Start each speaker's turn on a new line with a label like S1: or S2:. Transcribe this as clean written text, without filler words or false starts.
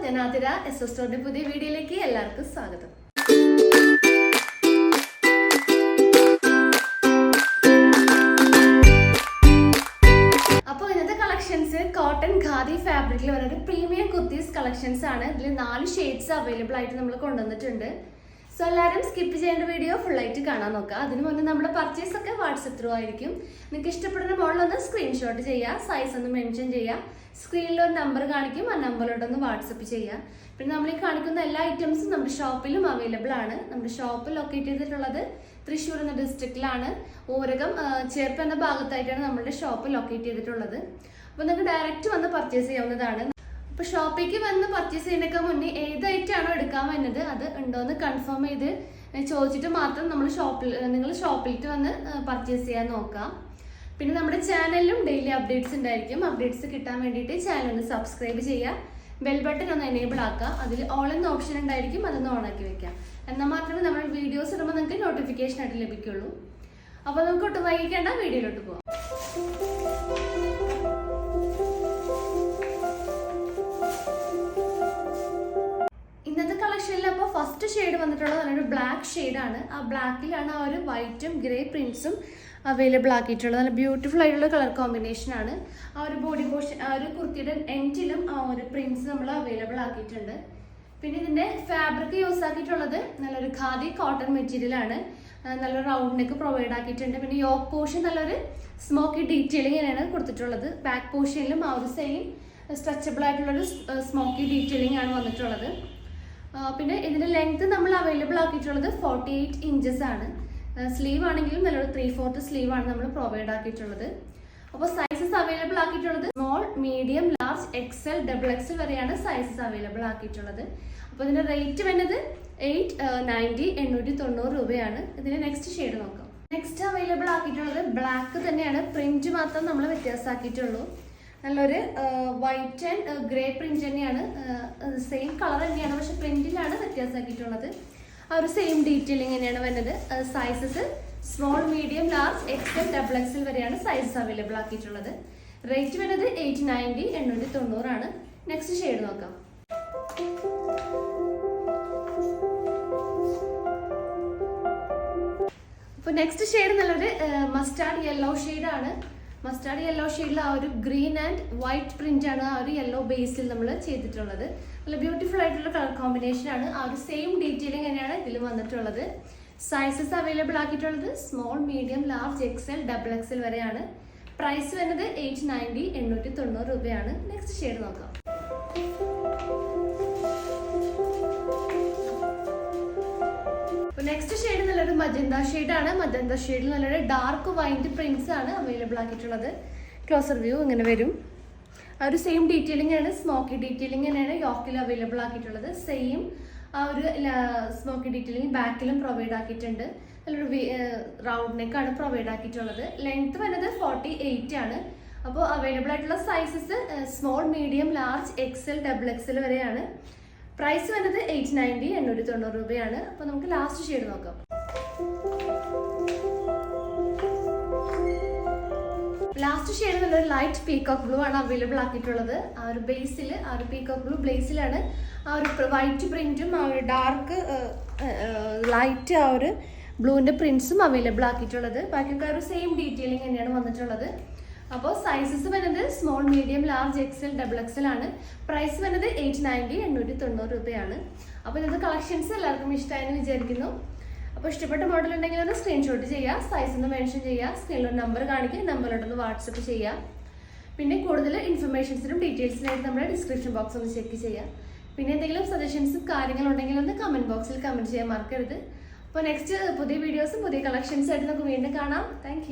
S1: ഞാൻ ആതിര. എസ് സ്റ്റോറിന്റെ പുതിയ വീഡിയോയിലേക്ക് എല്ലാവർക്കും സ്വാഗതം. അപ്പോൾ ഇന്നത്തെ കളക്ഷൻസ് കോട്ടൺ ഖാദി ഫാബ്രിക്കിൽ വരുന്ന പ്രീമിയം കുർത്തീസ് കളക്ഷൻസ് ആണ്. ഇതിൽ 4 ഷെയ്ഡ്സ് അവൈലബിൾ ആയിട്ട് നമ്മൾ കൊണ്ടുവന്നിട്ടുണ്ട്. സോ എല്ലാവരും സ്കിപ്പ് ചെയ്യേണ്ട വീഡിയോ ഫുൾ ആയിട്ട് കാണാൻ നോക്കുക. അതിന് മുന്നേ നമ്മുടെ പർച്ചേസ് ഒക്കെ വാട്സപ്പ് ത്രൂ ആയിരിക്കും. നിങ്ങൾക്ക് ഇഷ്ടപ്പെടുന്ന മോഡലൊന്ന് സ്ക്രീൻഷോട്ട് ചെയ്യുക, സൈസ് ഒന്ന് മെൻഷൻ ചെയ്യുക. സ്ക്രീനിൽ ഒരു നമ്പർ കാണിക്കും, ആ നമ്പറിലോട്ടൊന്ന് വാട്സപ്പ് ചെയ്യുക. പിന്നെ നമ്മൾ ഈ കാണിക്കുന്ന എല്ലാ ഐറ്റംസും നമ്മുടെ ഷോപ്പിലും അവൈലബിൾ ആണ്. നമ്മുടെ ഷോപ്പ് ലൊക്കേറ്റ് ചെയ്തിട്ടുള്ളത് തൃശ്ശൂർ എന്ന ഡിസ്ട്രിക്റ്റിലാണ്. ഊരകം ചേർപ്പ് എന്ന ഭാഗത്തായിട്ടാണ് നമ്മുടെ ഷോപ്പ് ലൊക്കേറ്റ് ചെയ്തിട്ടുള്ളത്. അപ്പോൾ നിങ്ങൾക്ക് ഡയറക്റ്റ് വന്ന് പർച്ചേസ് ചെയ്യാവുന്നതാണ്. അപ്പോൾ ഷോപ്പിലേക്ക് വന്ന് പർച്ചേസ് ചെയ്യുന്നതിനൊക്കെ മുന്നേ ഏത് ഐറ്റമാണോ എടുക്കാൻ വരുന്നത് അത് ഉണ്ടോയെന്ന് കൺഫേം ചെയ്ത് ചോദിച്ചിട്ട് മാത്രം നിങ്ങൾ ഷോപ്പിലേക്ക് വന്ന് പർച്ചേസ് ചെയ്യാൻ നോക്കാം. പിന്നെ നമ്മുടെ ചാനലിലും ഡെയിലി അപ്ഡേറ്റ്സ് ഉണ്ടായിരിക്കും. അപ്ഡേറ്റ്സ് കിട്ടാൻ വേണ്ടിയിട്ട് ചാനൽ ഒന്ന് സബ്സ്ക്രൈബ് ചെയ്യുക, ബെൽ ബട്ടൺ ഒന്ന് എനേബിൾ ആക്കുക. അതിൽ ഓൾ എന്ന ഓപ്ഷൻ ഉണ്ടായിരിക്കും, അതൊന്ന് ഓൺ ആക്കി വെക്കാം. എന്നാൽ മാത്രമേ നമ്മൾ വീഡിയോസ് ഇടുമ്പോൾ നിങ്ങൾക്ക് നോട്ടിഫിക്കേഷൻ ആയിട്ട് ലഭിക്കുള്ളൂ. അപ്പോൾ നമുക്ക് ഒട്ടും വൈകിക്കേണ്ട, വീഡിയോയിലോട്ട് പോകാം. ഇന്നത്തെ കളക്ഷനിൽ അപ്പോൾ ഫസ്റ്റ് ഷെയ്ഡ് വന്നിട്ടുള്ളത് നല്ലൊരു ബ്ലാക്ക് ഷെയ്ഡാണ്. ആ ബ്ലാക്കിലാണ് ആ ഒരു വൈറ്റും ഗ്രേ പ്രിന്റ്സും അവൈലബിൾ ആക്കിയിട്ടുള്ളത്. നല്ല ബ്യൂട്ടിഫുൾ ആയിട്ടുള്ള കളർ കോമ്പിനേഷൻ ആണ്. ആ ഒരു ബോഡി പോർഷൻ, ആ ഒരു കുർത്തിയുടെ എൻഡിലും ആ ഒരു പ്രിന്റ്സ് നമ്മൾ അവൈലബിൾ ആക്കിയിട്ടുണ്ട്. പിന്നെ ഇതിന്റെ ഫാബ്രിക് യൂസ് ആക്കിയിട്ടുള്ളത് നല്ലൊരു ഖാദി കോട്ടൺ മെറ്റീരിയൽ ആണ്. നല്ലൊരു റൗണ്ട് നെക്ക് പ്രൊവൈഡ് ആക്കിയിട്ടുണ്ട്. പിന്നെ യോക്ക് പോർഷൻ നല്ലൊരു സ്മോക്കി ഡീറ്റെയിലിംഗ് ആണ് കൊടുത്തിട്ടുള്ളത്. ബാക്ക് പോർഷനിലും ആ ഒരു സെയിം സ്ട്രെച്ചബിൾ ആയിട്ടുള്ളൊരു സ്മോക്കി ഡീറ്റെയിലിംഗ് ആണ് വന്നിട്ടുള്ളത്. പിന്നെ ഇതിന്റെ ലെങ്ത് നമ്മൾ അവൈലബിൾ ആക്കിയിട്ടുള്ളത് 48 ഇഞ്ചസ് ആണ്. സ്ലീവ് ആണെങ്കിലും നല്ലൊരു 3/4 സ്ലീവ് ആണ് നമ്മൾ പ്രൊവൈഡ് ആക്കിയിട്ടുള്ളത്. അപ്പോൾ സൈസസ് അവൈലബിൾ ആക്കിയിട്ടുള്ളത് small, medium, large, XL, XXL വരെയാണ് സൈസസ് അവൈലബിൾ ആക്കിയിട്ടുള്ളത്. അപ്പോൾ ഇതിന്റെ റേറ്റ് വരുന്നത് 890 രൂപയാണ്. ഇതിന്റെ നെക്സ്റ്റ് ഷെയ്ഡ് നോക്കാം. നെക്സ്റ്റ് അവൈലബിൾ ആക്കിയിട്ടുള്ളത് ബ്ലാക്ക് തന്നെയാണ്. പ്രിന്റ് മാത്രം നമ്മൾ വ്യത്യാസമാക്കിയിട്ടുള്ളൂ. നല്ലൊരു വൈറ്റ് ആൻഡ് ഗ്രേ പ്രിന്റ് തന്നെയാണ്. സെയിം കളർ തന്നെയാണ്, പക്ഷെ പ്രിന്റിലാണ് വ്യത്യാസമാക്കിയിട്ടുള്ളത്. ആ ഒരു സെയിം ഡീറ്റെയിലിംഗ് തന്നെയാണ് വരുന്നത്. Sizes small, medium, large, XL, XXL വരെയാണ് സൈസസ് അവൈലബിൾ ആക്കിയിട്ടുള്ളത്. റേറ്റ് വരുന്നത് 890 ആണ്. നെക്സ്റ്റ് ഷെയ്ഡ് നോക്കാം. അപ്പോൾ നെക്സ്റ്റ് ഷെയ്ഡ് നല്ലൊരു മസ്റ്റാർഡ് യെല്ലോ ഷെയ്ഡാണ്. മസ്റ്റാർഡ് യെല്ലോ ഷെയ്ഡിൽ ആ ഒരു ഗ്രീൻ ആൻഡ് വൈറ്റ് പ്രിന്റ് ആണ് ആ ഒരു യെല്ലോ ബേസിൽ നമ്മൾ ചെയ്തിട്ടുള്ളത്. നല്ല ബ്യൂട്ടിഫുൾ ആയിട്ടുള്ള കളർ കോമ്പിനേഷൻ ആണ്. ആ ഒരു സെയിം ഡീറ്റെയിലിംഗ് തന്നെയാണ് ഇതിൽ വന്നിട്ടുള്ളത്. സൈസസ് അവൈലബിൾ ആക്കിയിട്ടുള്ളത് small, medium, large, XL, XXL വരെയാണ്. പ്രൈസ് വരുന്നത് 890 രൂപയാണ്. നെക്സ്റ്റ് ഷെയ്ഡ് നോക്കാം. നെക്സ്റ്റ് ഷെയ്ഡ് നല്ലൊരു മജന്ത ഷെയ്ഡാണ്. മജന്ത ഷെയ്ഡിൽ നല്ലൊരു ഡാർക്ക് വൈറ്റ് പ്രിന്റ്സ് ആണ് അവൈലബിൾ ആക്കിയിട്ടുള്ളത്. ക്ലോസർ വ്യൂ ഇങ്ങനെ വരും. ആ ഒരു സെയിം ഡീറ്റെയിലിംഗ് ആണ്, സ്മോക്കി ഡീറ്റെയിലിംഗ് തന്നെയാണ് യോക്കിൽ അവൈലബിൾ ആക്കിയിട്ടുള്ളത്. സെയിം ആ ഒരു സ്മോക്കി ഡീറ്റെയിലിംഗ് ബാക്കിലും പ്രൊവൈഡ് ആക്കിയിട്ടുണ്ട്. നല്ലൊരു റൗണ്ട് നെക്കാണ് പ്രൊവൈഡ് ആക്കിയിട്ടുള്ളത്. ലെങ്ത് വരുന്നത് 48 ആണ്. അപ്പോൾ അവൈലബിൾ ആയിട്ടുള്ള sizes small, medium, large, XL, XXL വരെയാണ്. പ്രൈസ് വരുന്നത് 890 രൂപയാണ്. അപ്പോൾ നമുക്ക് ലാസ്റ്റ് ഷെയ്ഡ് നോക്കാം. ലാസ്റ്റ് ഷെയ്ഡ് നല്ലൊരു ലൈറ്റ് പീകോക്ക് ബ്ലൂ ആണ് അവൈലബിൾ ആക്കിയിട്ടുള്ളത്. ആ ഒരു ബേസിൽ, ആ ഒരു പീകോക്ക് ബ്ലൂ ബ്ലേസിലാണ് ആ ഒരു വൈറ്റ് പ്രിന്റും ആ ഒരു ഡാർക്ക് ലൈറ്റ് ആ ഒരു ബ്ലൂവിന്റെ പ്രിന്റ്സും അവൈലബിൾ ആക്കിയിട്ടുള്ളത്. ബാക്കിയൊക്കെ ഒരു സെയിം ഡീറ്റെയിലിംഗ് തന്നെയാണ് വന്നിട്ടുള്ളത്. അപ്പോൾ സൈസസ് വരുന്നത് small, medium, large, XL, XXL ആണ്. പ്രൈസ് വരുന്നത് 890 രൂപയാണ്. അപ്പോൾ ഇന്നത്തെ കളക്ഷൻസ് എല്ലാവർക്കും ഇഷ്ടമായെന്ന് വിചാരിക്കുന്നു. അപ്പോൾ ഇഷ്ടപ്പെട്ട മോഡൽ ഉണ്ടെങ്കിൽ ഒന്ന് സ്ക്രീൻഷോട്ട് ചെയ്യുക, സൈസ് ഒന്ന് മെൻഷൻ ചെയ്യുക. സ്ക്രീനിൽ ഒരു നമ്പർ കാണിക്കുക, നമ്പറിലോട്ടൊന്ന് വാട്സപ്പ് ചെയ്യുക. പിന്നെ കൂടുതൽ ഇൻഫർമേഷൻസിനും ഡീറ്റെയിൽസിനായിട്ട് നമ്മുടെ ഡിസ്ക്രിപ്ഷൻ ബോക്സ് ഒന്ന് ചെക്ക് ചെയ്യുക. പിന്നെ എന്തെങ്കിലും സജഷൻസും കാര്യങ്ങളുണ്ടെങ്കിൽ ഒന്ന് കമൻറ്റ് ബോക്സിൽ കമൻറ്റ് ചെയ്യാൻ മറക്കരുത്. അപ്പോൾ നെക്സ്റ്റ് പുതിയ വീഡിയോസും പുതിയ കളക്ഷൻസ് ആയിട്ട് നമുക്ക് വീണ്ടും കാണാം. താങ്ക്